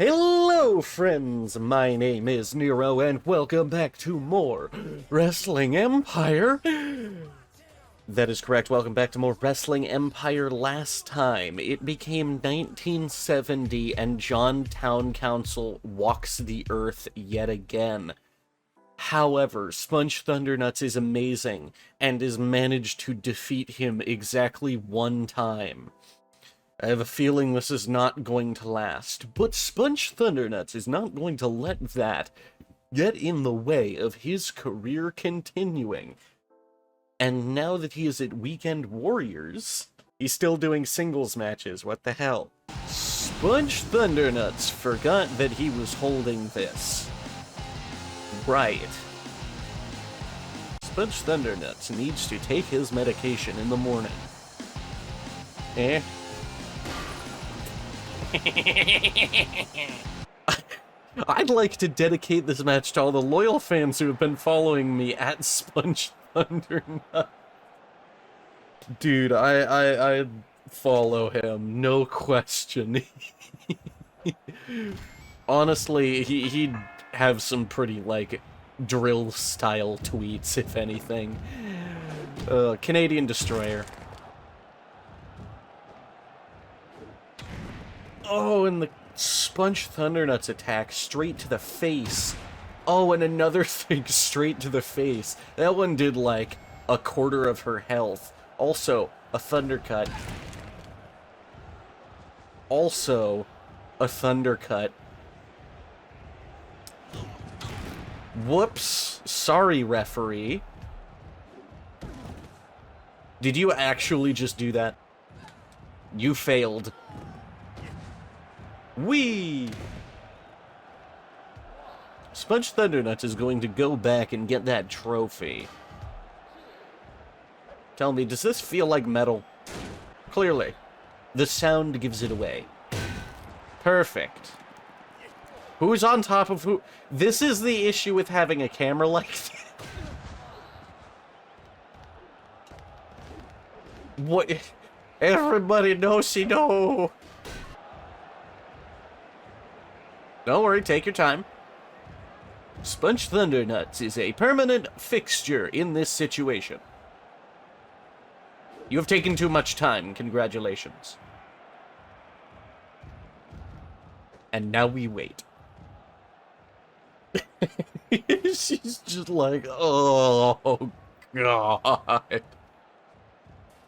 Hello, friends! My name is Nero, and welcome back to more Wrestling Empire. That is correct, welcome back to more Wrestling Empire. Last time, it became 1970, and John Town Council walks the earth yet again. However, Spunch Thundernuts is amazing, and has managed to defeat him exactly one time. I have a feeling this is not going to last, but Spunch Thundernuts is not going to let that get in the way of his career continuing. And now that he is at Weekend Warriors, he's still doing singles matches, what the hell? Spunch Thundernuts forgot that he was holding this. Right. Spunch Thundernuts needs to take his medication in the morning. I'd like to dedicate this match to all the loyal fans who have been following me at Spunch Thundernuts. Dude, I follow him, no question. Honestly, he'd have some pretty, like, drill-style tweets, if anything. Canadian Destroyer. Oh, and the Spunch Thundernuts attack straight to the face. Oh, and another thing straight to the face. That one did like a quarter of her health. Also, a thundercut. Also, a thundercut. Whoops. Sorry, referee. Did you actually just do that? You failed. Whee! Spunch Thundernuts is going to go back and get that trophy. Tell me, does this feel like metal? Clearly. The sound gives it away. Perfect. Who's on top of who? This is the issue with having a camera like that. What? Everybody knows he know. Don't worry, take your time. Spunch Thundernuts is a permanent fixture in this situation. You have taken too much time, congratulations. And now we wait. She's just like, oh, God.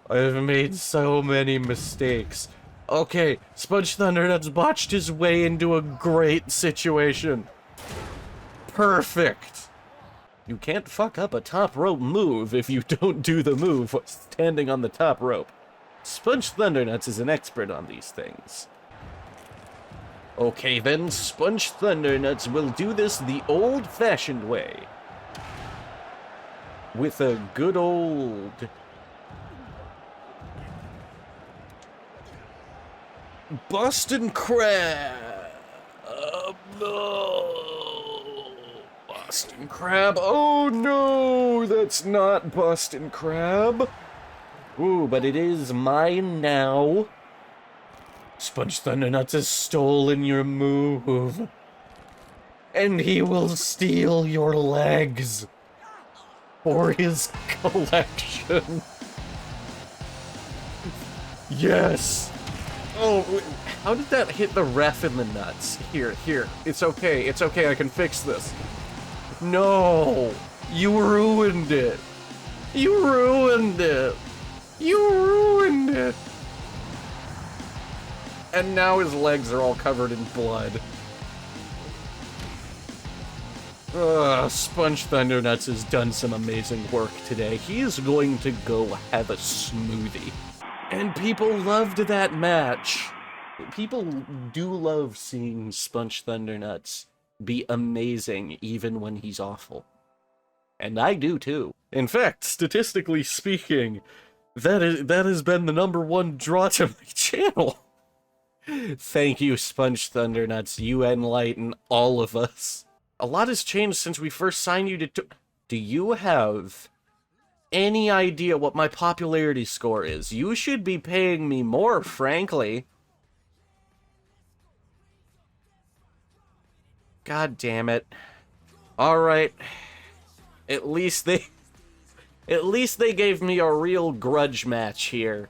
I've made so many mistakes. Okay, Spunch Thundernuts botched his way into a great situation. Perfect. You can't fuck up a top rope move if you don't do the move standing on the top rope. Spunch Thundernuts is an expert on these things. Okay then, Spunch Thundernuts will do this the old-fashioned way. With a good old... Boston Crab! Boston Crab. Oh no, that's not Boston Crab. Ooh, but it is mine now. Spunch Thundernuts has stolen your move. And he will steal your legs for his collection. Yes! Oh, how did that hit the ref in the nuts? Here. It's okay, I can fix this. No! You ruined it! You ruined it! You ruined it! And now his legs are all covered in blood. Ugh, Spunch Thundernuts has done some amazing work today. He is going to go have a smoothie. And people loved that match. People do love seeing Spunch Thundernuts be amazing even when he's awful. And I do too. In fact, statistically speaking, that has been the #1 draw to my channel. Thank you, Spunch Thundernuts. You enlighten all of us. A lot has changed since we first signed you to... Do you have any idea what my popularity score is? You should be paying me more, frankly. God damn it. Alright. At least they gave me a real grudge match here.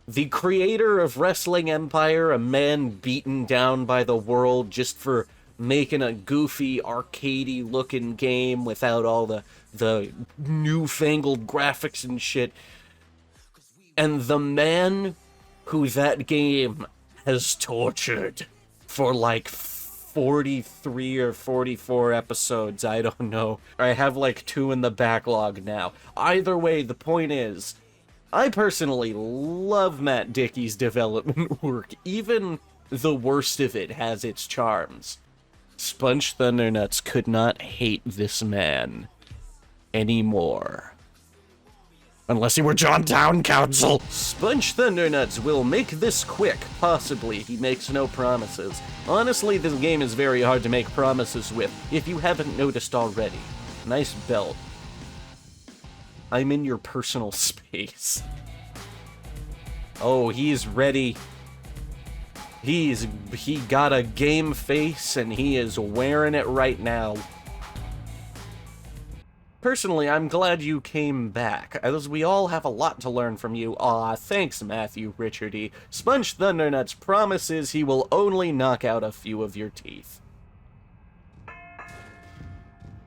The creator of Wrestling Empire, a man beaten down by the world just for making a goofy, arcadey looking game without all the newfangled graphics and shit. And the man who that game has tortured for like 43 or 44 episodes, I don't know. I have like 2 in the backlog now. Either way, the point is, I personally love Matt Dickey's development work. Even the worst of it has its charms. Spunch Thundernuts could not hate this man anymore. Unless he were John Town Council. Spunch Thundernuts will make this quick. Possibly. He makes no promises. Honestly, this game is very hard to make promises with, if you haven't noticed already. Nice belt. I'm in your personal space. Oh, he's ready. He got a game face, and he is wearing it right now. Personally, I'm glad you came back, as we all have a lot to learn from you. Aw, thanks, Matthew Richardy. Spunch Thundernuts promises he will only knock out a few of your teeth.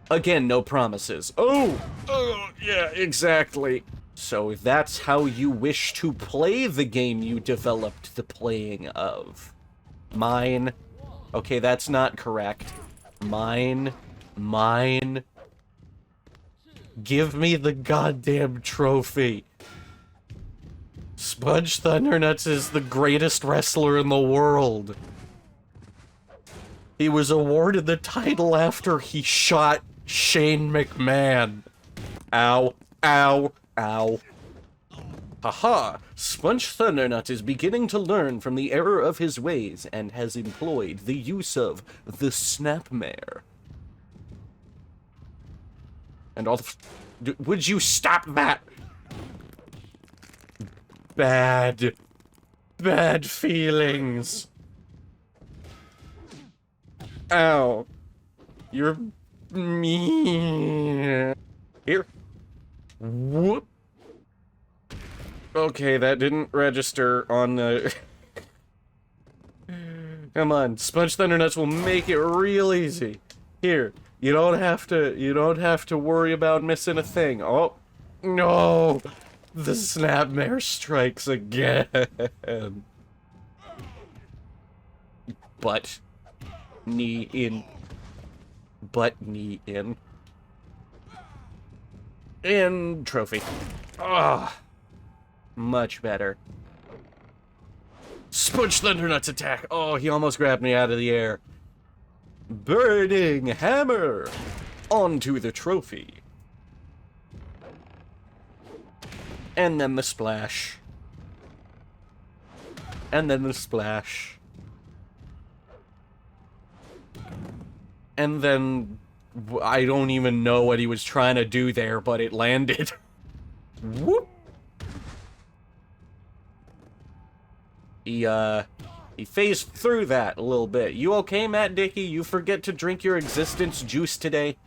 Again, no promises. Oh, yeah, exactly. So that's how you wish to play the game you developed the playing of. Mine. Okay, that's not correct. Mine. Give me the goddamn trophy. Spunch Thundernuts is the greatest wrestler in the world. He was awarded the title after he shot Shane McMahon. Ow, ow, ow. Haha, Spunch Thundernuts is beginning to learn from the error of his ways and has employed the use of the Snapmare. And all the would you stop that? Bad feelings. Ow. You're mean. Here. Whoop. Okay, that didn't register on the... Come on, Spunch Thundernuts will make it real easy. Here. You don't have to worry about missing a thing. Oh, no! The Snapmare strikes again. Butt. Knee in. Butt, knee in. And trophy. Ah, much better. Spunch Thundernuts attack. Oh, he almost grabbed me out of the air. Burning hammer! Onto the trophy. And then the splash. And then the splash. And then... I don't even know what he was trying to do there, but it landed. Whoop! He phased through that a little bit. You okay, Matt Dickey? You forget to drink your existence juice today?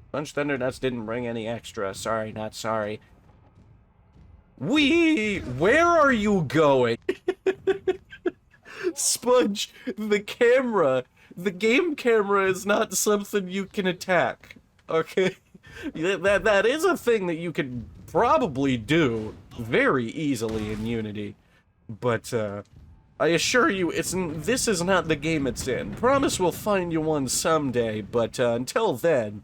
Spunch Thundernuts didn't bring any extra. Sorry, not sorry. Where are you going? Sponge, the camera. The game camera is not something you can attack. Okay? That is a thing that you could probably do very easily in Unity. But, I assure you, this is not the game it's in. Promise we'll find you one someday, but until then,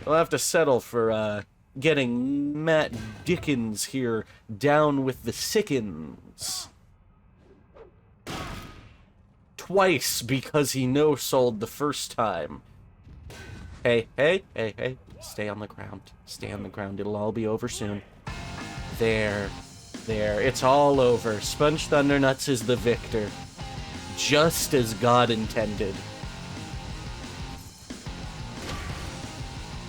we'll have to settle for getting Matt Dickens here down with the sickens. Twice because he no-sold the first time. Hey, stay on the ground. Stay on the ground. It'll all be over soon. There. It's all over. Spunch Thundernuts is the victor. Just as God intended.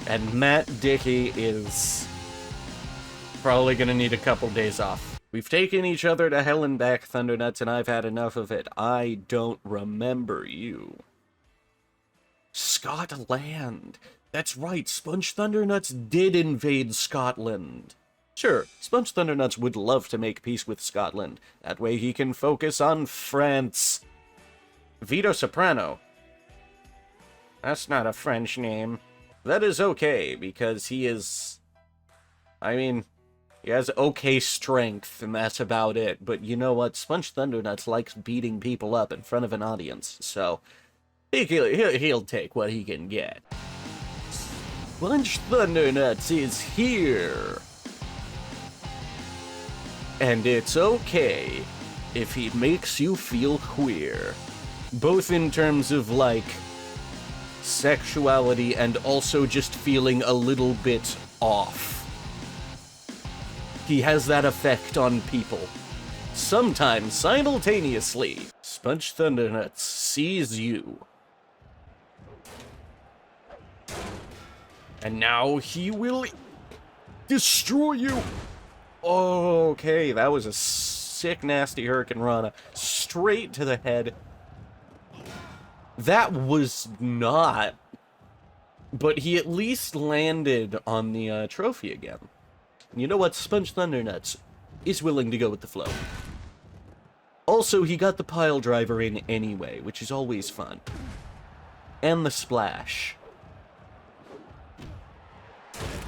And Matt Dickey is probably gonna need a couple days off. We've taken each other to hell and back, Thundernuts, and I've had enough of it. I don't remember you. Scotland. That's right, Spunch Thundernuts did invade Scotland. Sure, Spunch Thundernuts would love to make peace with Scotland. That way he can focus on France. Vito Soprano. That's not a French name. That is okay, because he is... I mean... he has okay strength, and that's about it. But you know what? Spunch Thundernuts likes beating people up in front of an audience, so he'll take what he can get. Spunch Thundernuts is here. And it's okay if he makes you feel queer. Both in terms of, like, sexuality and also just feeling a little bit off. He has that effect on people. Sometimes simultaneously. Spunch Thundernuts sees you. And now he will destroy you. Okay, that was a sick, nasty Hurricane Rana. Straight to the head. That was not. But he at least landed on the trophy again. You know what? Spunch Thundernuts is willing to go with the flow. Also, he got the pile driver in anyway, which is always fun. And the splash.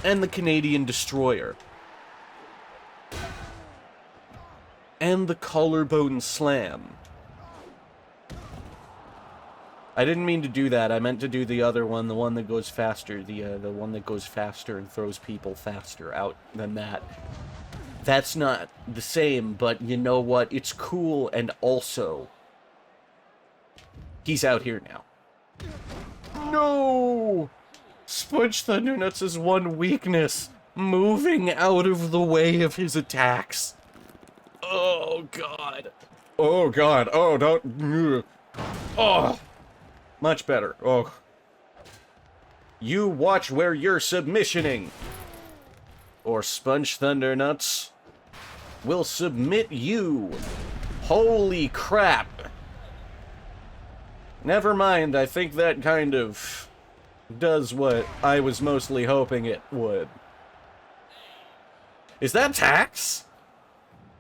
And the Canadian Destroyer. And the collarbone slam. I didn't mean to do that. I meant to do the other one, the one that goes faster. The one that goes faster and throws people faster out than that. That's not the same, but you know what? It's cool, and also... he's out here now. No! Spunch Thundernuts' one weakness. Moving out of the way of his attacks. Oh, God. Oh, God. Oh, don't... Oh! Much better. Oh. You watch where you're submissioning. Or Spunch Thundernuts will submit you. Holy crap. Never mind, I think that kind of does what I was mostly hoping it would. Is that TACKS?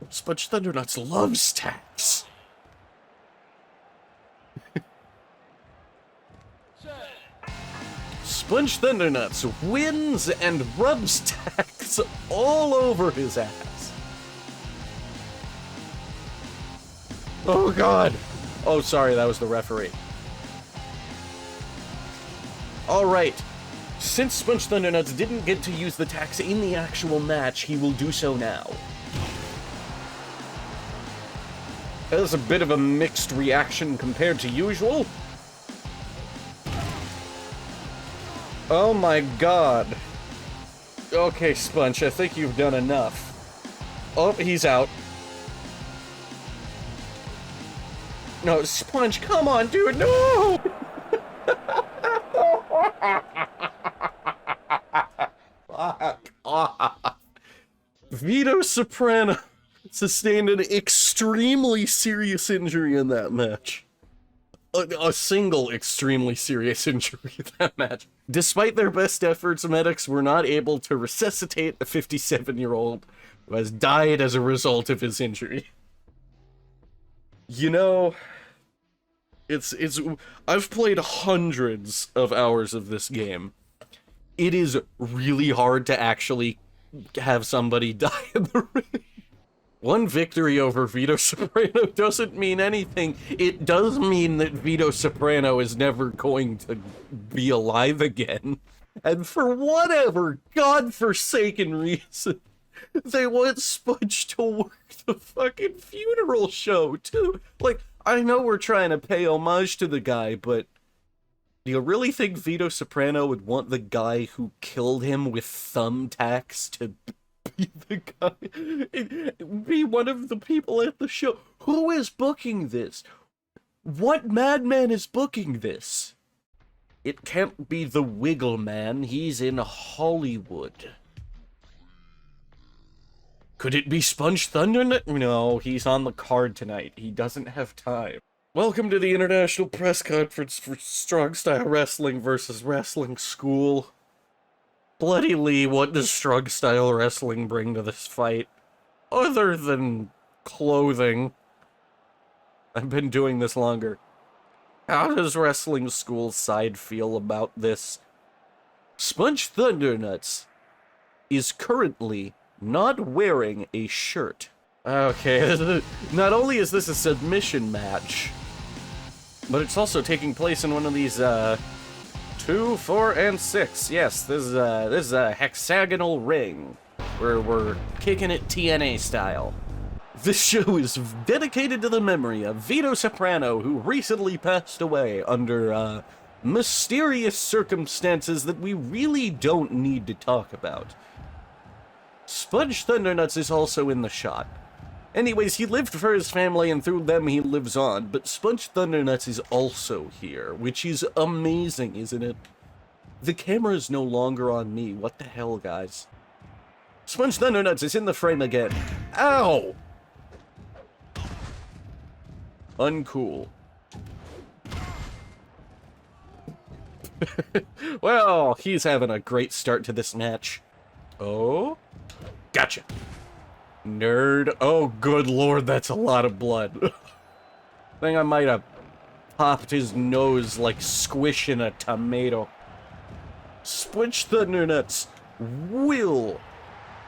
Spunch Thundernuts loves TACKS. Spunch Thundernuts wins and rubs TACKS all over his ass. Oh, God. Oh, sorry, that was the referee. Alright. Since Spunch Thundernuts didn't get to use the TACKS in the actual match, he will do so now. That was a bit of a mixed reaction compared to usual. Oh my God. Okay, Spunch, I think you've done enough. Oh, he's out. No, Spunch, come on, dude, no! Vito Soprano sustained an extremely serious injury in that match. A single extremely serious injury in that match. Despite their best efforts, medics were not able to resuscitate a 57-year-old who has died as a result of his injury. You know, I've played hundreds of hours of this game. It is really hard to actually have somebody die in the ring. One victory over Vito Soprano doesn't mean anything. It does mean that Vito Soprano is never going to be alive again. And for whatever godforsaken reason, they want Spunch to work the fucking funeral show, too. Like, I know we're trying to pay homage to the guy, but do you really think Vito Soprano would want the guy who killed him with thumbtacks to be the guy, be one of the people at the show? Who is booking this? What madman is booking this? It can't be the Wiggle Man. He's in Hollywood. Could it be Spunch Thundernut? No, he's on the card tonight. He doesn't have time. Welcome to the International Press Conference for Strong Style Wrestling versus Wrestling School. Bloody Lee, what does Strong Style Wrestling bring to this fight? Other than clothing. I've been doing this longer. How does Wrestling School side feel about this? Spunch Thundernuts is currently not wearing a shirt. Okay, not only is this a submission match, but it's also taking place in one of these, 2, 4, and 6. Yes, this is a hexagonal ring, where we're kicking it TNA style. This show is dedicated to the memory of Vito Soprano, who recently passed away under, mysterious circumstances that we really don't need to talk about. Spunch Thundernuts is also in the shot. Anyways, he lived for his family, and through them he lives on, but Spunch Thundernuts is also here, which is amazing, isn't it? The camera is no longer on me. What the hell, guys? Spunch Thundernuts is in the frame again. Ow! Uncool. Well, he's having a great start to this match. Oh? Gotcha. Nerd. Oh, good lord, that's a lot of blood. I think I might have popped his nose like squishing a tomato. Spunch Thundernuts will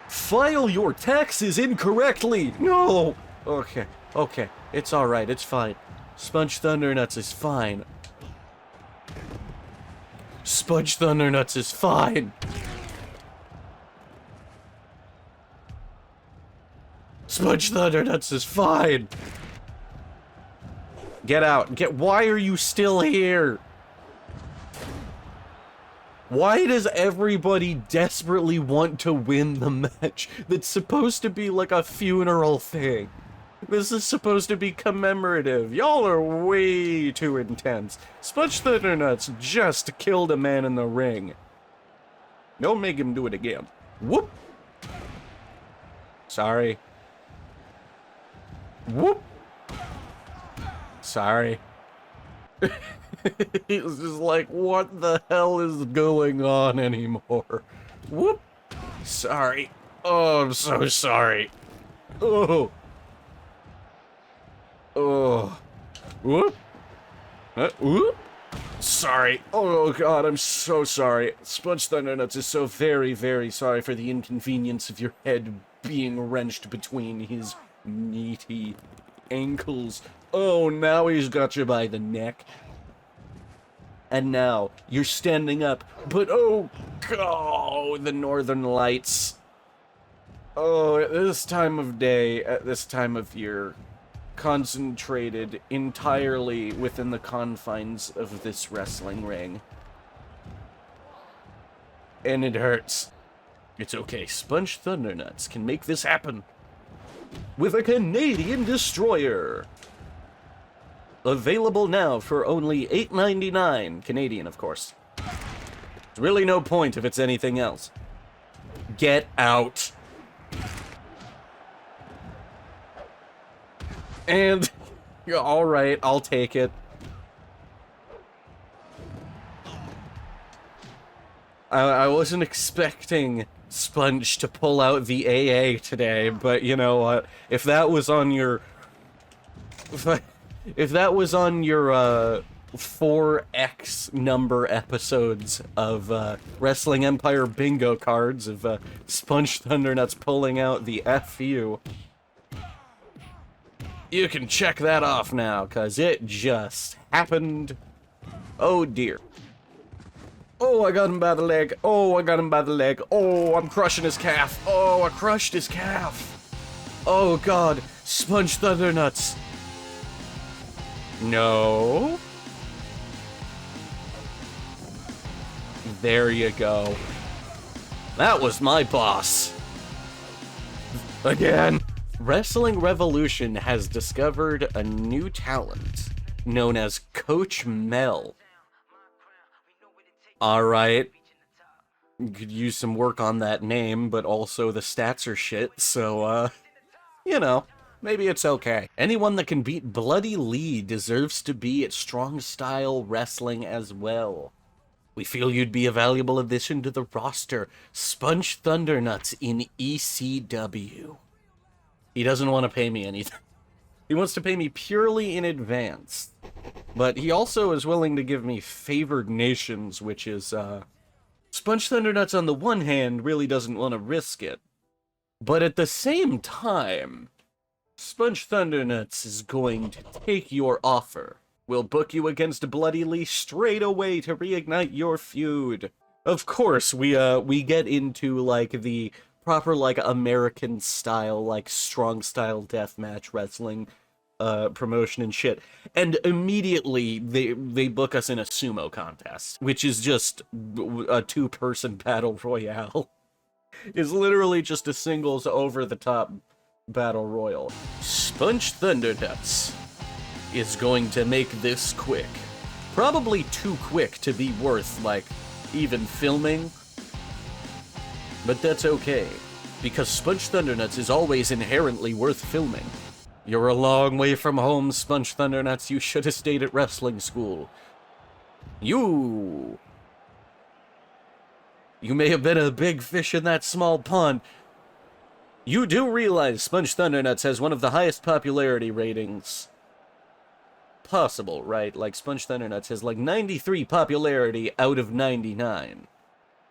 file your taxes incorrectly. No! Okay, okay. It's alright, it's fine. Spunch Thundernuts is fine. Spunch Thundernuts is fine. Spunch Thundernuts is fine. Get out. Why are you still here? Why does everybody desperately want to win the match that's supposed to be like a funeral thing? This is supposed to be commemorative. Y'all are way too intense. Spunch Thundernuts just killed a man in the ring. Don't make him do it again. Whoop. Sorry. Whoop. Sorry. He's just like, what the hell is going on anymore? Whoop. Sorry. Oh, I'm so sorry. Oh. Oh. Whoop. Whoop. Sorry. Oh god, I'm so sorry. Spunch Thundernuts is so very, very sorry for the inconvenience of your head being wrenched between his meaty ankles. Oh, now he's got you by the neck. And now you're standing up, but oh, the northern lights. Oh, at this time of day, at this time of year, concentrated entirely within the confines of this wrestling ring. And it hurts. It's okay, Spunch Thundernuts can make this happen. With a Canadian Destroyer. Available now for only $8.99, Canadian, of course. There's really no point if it's anything else. Get out. And, alright, I'll take it. I wasn't expecting Spunch to pull out the AA today, but you know what? If that was on your... If that was on your, 4X number episodes of, Wrestling Empire bingo cards of, Spunch Thundernuts pulling out the FU, you can check that off now, cause it just happened. Oh dear. Oh, I got him by the leg. Oh, I got him by the leg. Oh, I'm crushing his calf. Oh, I crushed his calf. Oh god, Spunch Thundernuts. No. There you go. That was my boss. Again. Wrestling Revolution has discovered a new talent known as Coach Mel. Alright. You could use some work on that name, but also the stats are shit, so, you know, maybe it's okay. Anyone that can beat Bloody Lee deserves to be at Strong Style Wrestling as well. We feel you'd be a valuable addition to the roster. Spunch Thundernuts in ECW. He doesn't want to pay me anything. He wants to pay me purely in advance. But he also is willing to give me favored nations, which is, Spunch Thundernuts on the one hand really doesn't want to risk it. But at the same time, Spunch Thundernuts is going to take your offer. We'll book you against Bloody Lee straight away to reignite your feud. Of course, we get into, like, the proper, like, American style, like, strong style deathmatch wrestling promotion and shit. And immediately, they book us in a sumo contest, which is just a two-person battle royale. It's literally just a singles over-the-top battle royal. Spunch Thundernuts is going to make this quick. Probably too quick to be worth, like, even filming. But that's okay, because Spunch Thundernuts is always inherently worth filming. You're a long way from home, Spunch Thundernuts. You should have stayed at wrestling school. You may have been a big fish in that small pond. You do realize Spunch Thundernuts has one of the highest popularity ratings possible, right? Like, Spunch Thundernuts has, like, 93 popularity out of 99.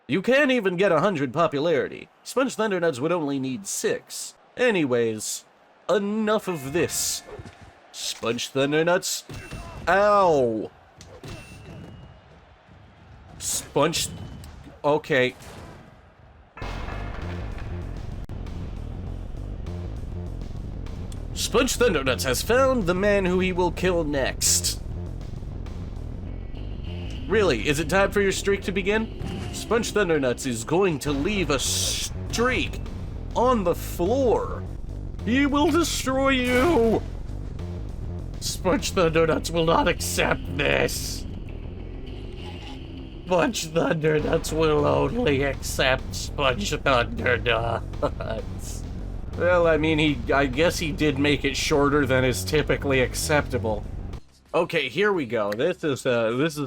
You can't even get 100 popularity. Spunch Thundernuts would only need 6. Anyways, enough of this. Spunch Thundernuts. Ow! Spunch... Okay. Spunch Thundernuts has found the man who he will kill next. Really, is it time for your streak to begin? Spunch Thundernuts is going to leave a streak on the floor. He will destroy you. Spunch Thundernuts will not accept this. Spunch Thundernuts will only accept Spunch Thundernuts. Well, I mean, I guess he did make it shorter than is typically acceptable. Okay, here we go. This is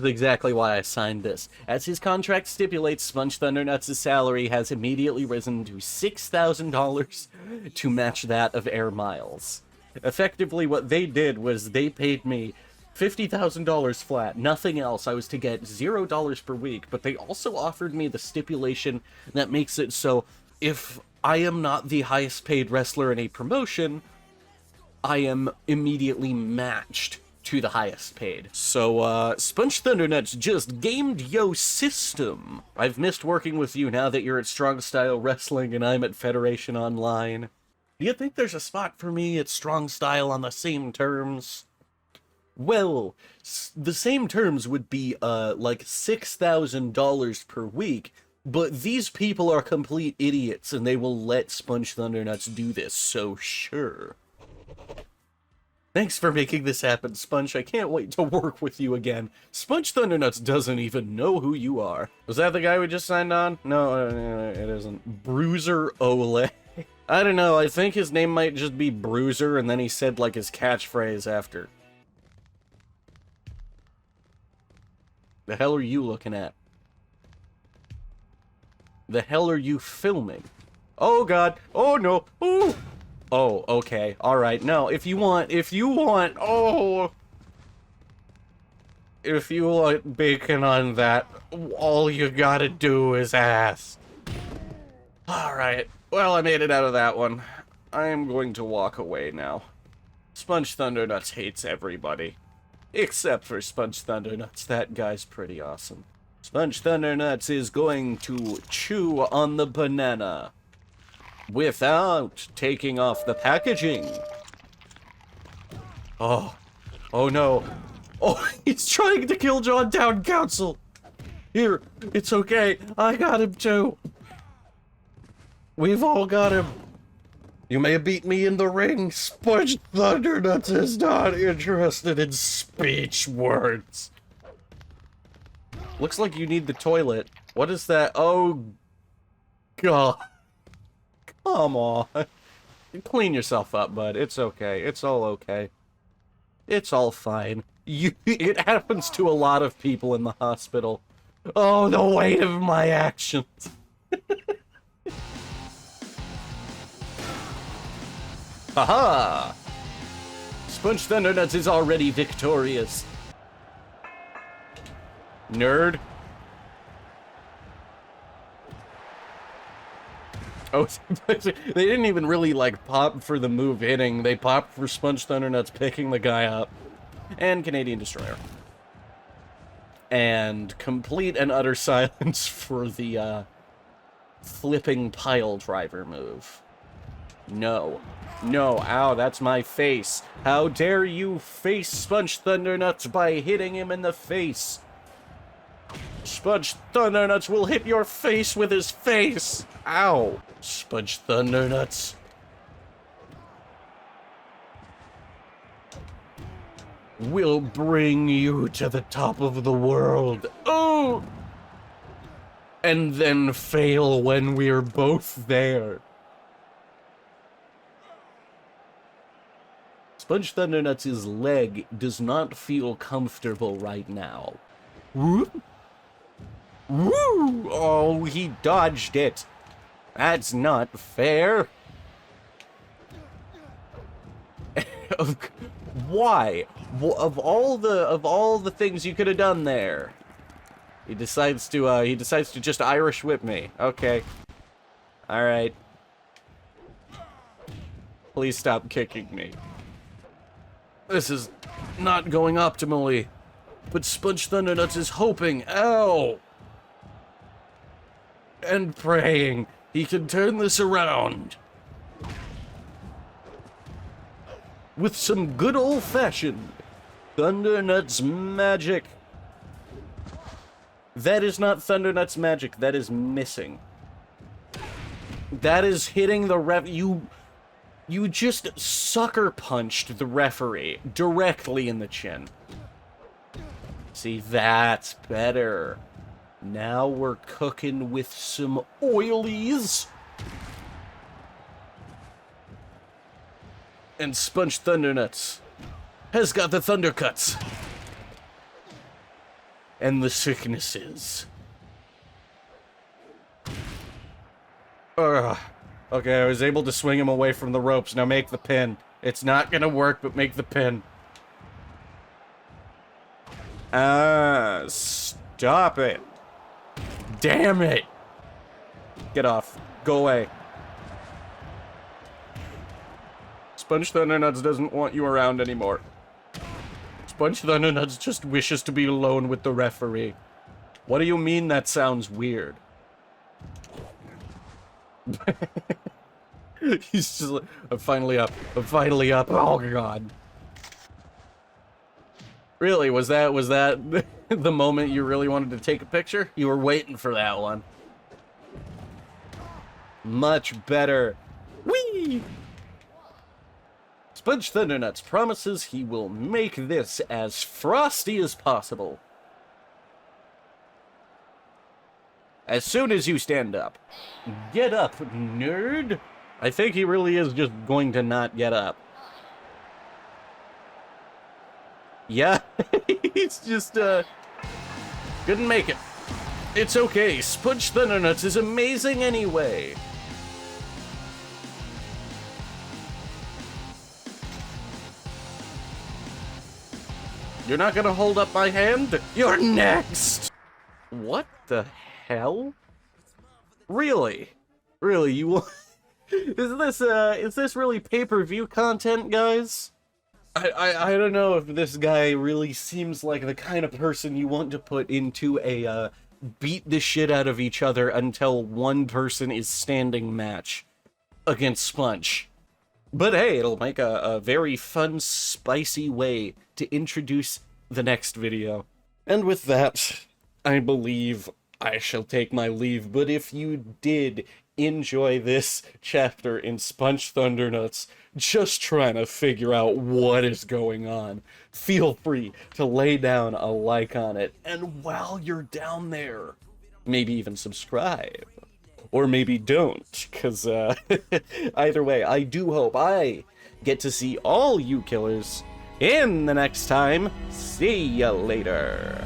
exactly why I signed this. As his contract stipulates, Spunch Thundernuts' salary has immediately risen to $6,000 to match that of Air Miles. Effectively, what they did was they paid me $50,000 flat, nothing else. I was to get $0 per week, but they also offered me the stipulation that makes it so if I am not the highest paid wrestler in a promotion, I am immediately matched to the highest paid. So, Spunch Thundernuts just gamed yo system. I've missed working with you now that you're at Strong Style Wrestling and I'm at Federation Online. Do you think there's a spot for me at Strong Style on the same terms? Well, the same terms would be, like $6,000 per week, but these people are complete idiots and they will let Spunch Thundernuts do this, so sure. Thanks for making this happen, Spunch. I can't wait to work with you again. Spunch Thundernuts doesn't even know who you are. Was that the guy we just signed on? No, it isn't. Bruiser Ole. I don't know, I think his name might just be Bruiser, and then he said, like, his catchphrase after. The hell are you looking at? The hell are you filming? Oh god. Oh no. Oh. Oh, okay. Alright. No, if you want bacon on that, all you gotta do is ask. Alright. Well, I made it out of that one. I am going to walk away now. Spunch Thundernuts hates everybody. Except for Spunch Thundernuts. That guy's pretty awesome. Spunch Thundernuts is going to chew on the banana without taking off the packaging. Oh. Oh no. Oh, he's trying to kill John Town Council. Here, it's okay. I got him too. We've all got him. You may beat me in the ring. Spunch Thundernuts is not interested in speech words. Looks like you need the toilet. What is that? Oh, God. Come on. Clean yourself up, bud. It's okay. It's all okay. It's all fine. It happens to a lot of people in the hospital. Oh, the weight of my actions. Haha! Spunch Thundernuts is already victorious. Nerd. Oh, they didn't even really, like, pop for the move hitting. They popped for Spunch Thundernuts picking the guy up. And Canadian Destroyer. And complete and utter silence for the, flipping pile driver move. No. No, ow, that's my face. How dare you face Spunch Thundernuts by hitting him in the face? Spunch Thundernuts will hit your face with his face! Ow! Spunch Thundernuts. We'll bring you to the top of the world. Oh! And then fail when we're both there. Spunch Thundernuts' leg does not feel comfortable right now. Whoop! Woo! Oh, he dodged it. That's not fair. Why? Of all the things you could have done there, he decides to just Irish whip me. Okay. All right. Please stop kicking me. This is not going optimally. But Spunch Thundernuts is hoping, ow! And praying he can turn this around. With some good old-fashioned Thundernuts magic. That is not Thundernuts magic, that is missing. That is hitting the ref. You just sucker punched the referee directly in the chin. See, that's better. Now we're cooking with some oilies. And Spunch Thundernuts has got the thundercuts. And the sicknesses. Ugh. Okay, I was able to swing him away from the ropes. Now make the pin. It's not gonna work, but make the pin. Stop it. Damn it. Get off. Go away. Spunch Thundernuts doesn't want you around anymore. Spunch Thundernuts just wishes to be alone with the referee. What do you mean that sounds weird? He's just like, I'm finally up. I'm finally up. Oh, God. Really? Was that the moment you really wanted to take a picture? You were waiting for that one. Much better. Whee! Spunch Thundernuts promises he will make this as frosty as possible. As soon as you stand up. Get up, nerd! I think he really is just going to not get up. Yeah, he's just, couldn't make it. It's okay, Spunch Thundernuts is amazing anyway. You're not gonna hold up my hand? You're next! What the hell? Really? Really, you want... Is this really pay-per-view content, guys? I don't know if this guy really seems like the kind of person you want to put into a, beat the shit out of each other until one person is standing match against Spunch. But hey, it'll make a very fun, spicy way to introduce the next video. And with that, I believe I shall take my leave. But if you did enjoy this chapter in Spunch Thundernuts, just trying to figure out what is going on, feel free to lay down a like on it. And while you're down there, maybe even subscribe. Or maybe don't, because either way, I do hope I get to see all you killers in the next time. See ya later.